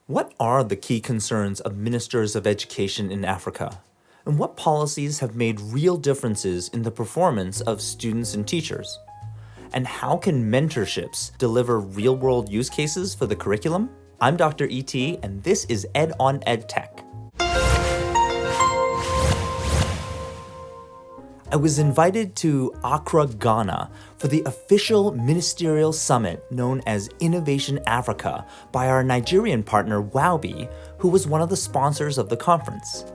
What are the key concerns of ministers of education in Africa? And what policies have made real differences in the performance of students and teachers? And how can mentorships deliver real-world use cases for the curriculum? I'm Dr. E.T., and this is Ed on EdTech. I was invited to Accra, Ghana for the official ministerial summit known as Innovation Africa by our Nigerian partner WowBe, who was one of the sponsors of the conference.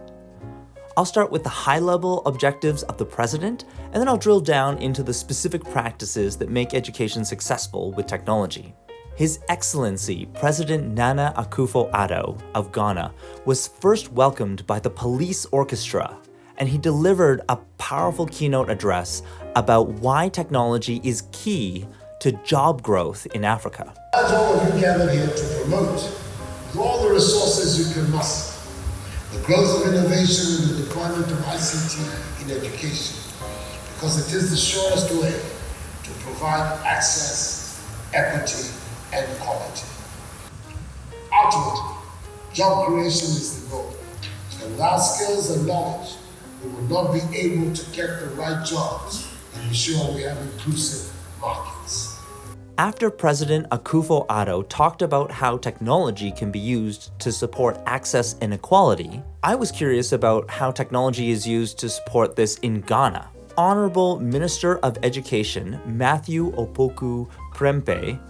I'll start with the high-level objectives of the president, and then I'll drill down into the specific practices that make education successful with technology. His Excellency President Nana Akufo-Addo of Ghana was first welcomed by the police orchestra, and he delivered a powerful keynote address about why technology is key to job growth in Africa. That's all of you gathered here to promote, with all the resources you can muster, the growth of innovation and the deployment of ICT in education, because it is the surest way to provide access, equity, and equality. Ultimately, job creation is the goal, and without skills and knowledge, we will not be able to get the right jobs and ensure we have inclusive markets. After President Akufo-Addo talked about how technology can be used to support access and equality, I was curious about how technology is used to support this in Ghana. Honorable Minister of Education Matthew Opoku Prempeh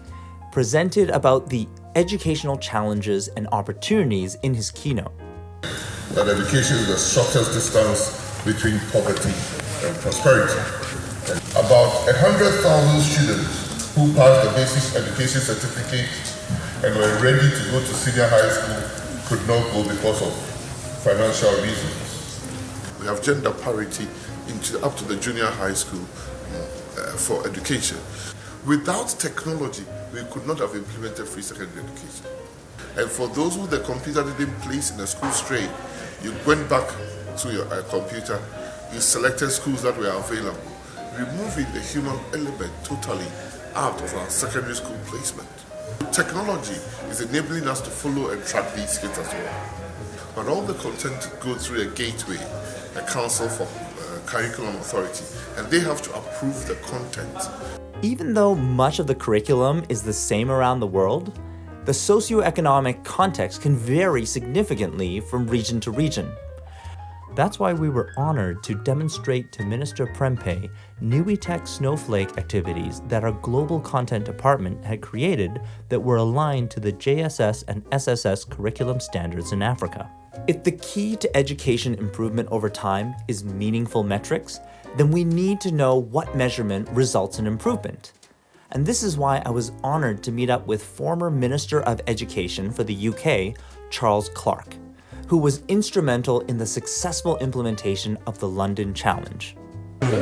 presented about the educational challenges and opportunities in his keynote. That education is the shortest distance between poverty and prosperity. And about 100,000 students who passed the basic education certificate and were ready to go to senior high school could not go because of financial reasons. We have gender parity up to the junior high school for education. Without technology, we could not have implemented free secondary education. And for those who the computer didn't place in a school straight, you went back to your computer, you selected schools that were available, removing the human element totally out of our secondary school placement. Technology is enabling us to follow and track these kids as well. But all the content goes through a gateway, a council for curriculum authority, and they have to approve the content. Even though much of the curriculum is the same around the world, the socioeconomic context can vary significantly from region to region. That's why we were honored to demonstrate to Minister Prempeh NUITEQ Snowflake activities that our Global Content Department had created that were aligned to the JSS and SSS curriculum standards in Africa. If the key to education improvement over time is meaningful metrics, then we need to know what measurement results in improvement. And this is why I was honored to meet up with former Minister of Education for the UK, Charles Clarke, who was instrumental in the successful implementation of the London Challenge.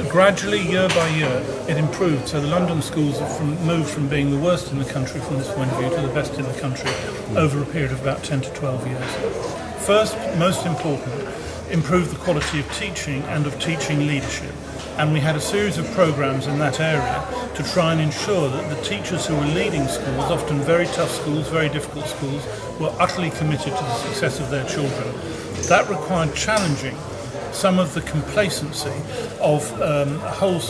Gradually, year by year, it improved. So the London schools have moved from being the worst in the country from this point of view to the best in the country over a period of about 10 to 12 years. First, most important, improve the quality of teaching and of teaching leadership. And we had a series of programs in that area to try and ensure that the teachers who were leading schools, often very tough schools, very difficult schools, were utterly committed to the success of their children. That required challenging some of the complacency of a whole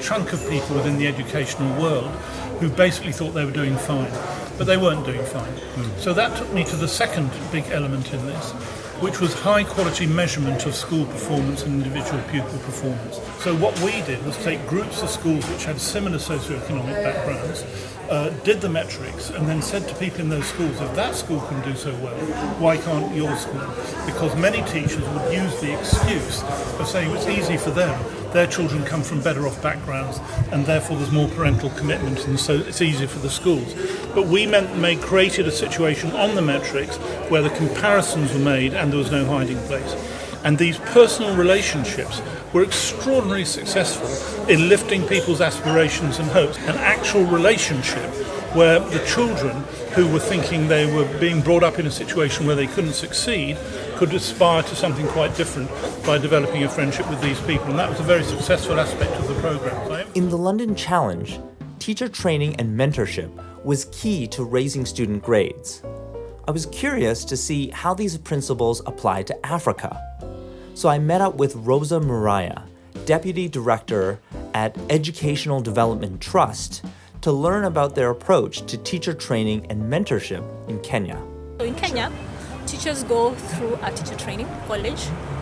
chunk of people within the educational world who basically thought they were doing fine, but they weren't doing fine. So that took me to the second big element in this, which was high-quality measurement of school performance and individual pupil performance. So what we did was take groups of schools which had similar socioeconomic backgrounds, did the metrics, and then said to people in those schools, if that school can do so well, why can't your school? Because many teachers would use the excuse of saying it's easy for them. Their children come from better off backgrounds, and therefore there's more parental commitment, and so it's easier for the schools. But we created a situation on the metrics where the comparisons were made and there was no hiding place. And these personal relationships were extraordinarily successful in lifting people's aspirations and hopes. An actual relationship where the children who were thinking they were being brought up in a situation where they couldn't succeed could aspire to something quite different by developing a friendship with these people. And that was a very successful aspect of the program. In the London Challenge, teacher training and mentorship was key to raising student grades. I was curious to see how these principles apply to Africa. So I met up with Rosa Mariah, Deputy Director at Educational Development Trust, to learn about their approach to teacher training and mentorship in Kenya. So in Kenya, teachers go through a teacher training college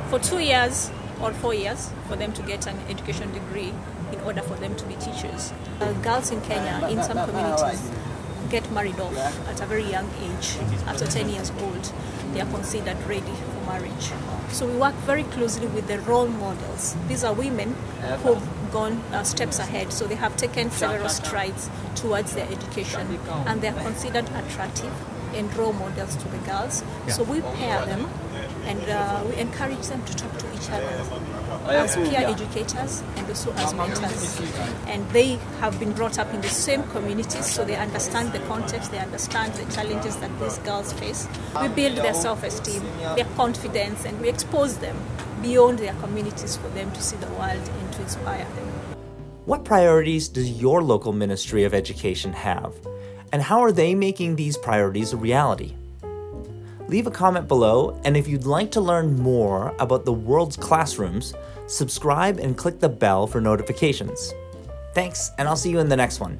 for 2 years or 4 years for them to get an education degree in order for them to be teachers. Girls in Kenya, in some communities, get married off at a very young age. After 10 years old, they are considered ready for marriage. So we work very closely with the role models. These are women who've gone steps ahead, so they have taken several strides towards their education, and they are considered attractive and role models to the girls. So we pair them and we encourage them to talk to each other as peer educators and also as mentors. And they have been brought up in the same communities, so they understand the context, they understand the challenges that these girls face. We build their self-esteem, their confidence, and we expose them beyond their communities for them to see the world and to inspire them. What priorities does your local Ministry of Education have? And how are they making these priorities a reality? Leave a comment below, and if you'd like to learn more about the world's classrooms, subscribe and click the bell for notifications. Thanks, and I'll see you in the next one.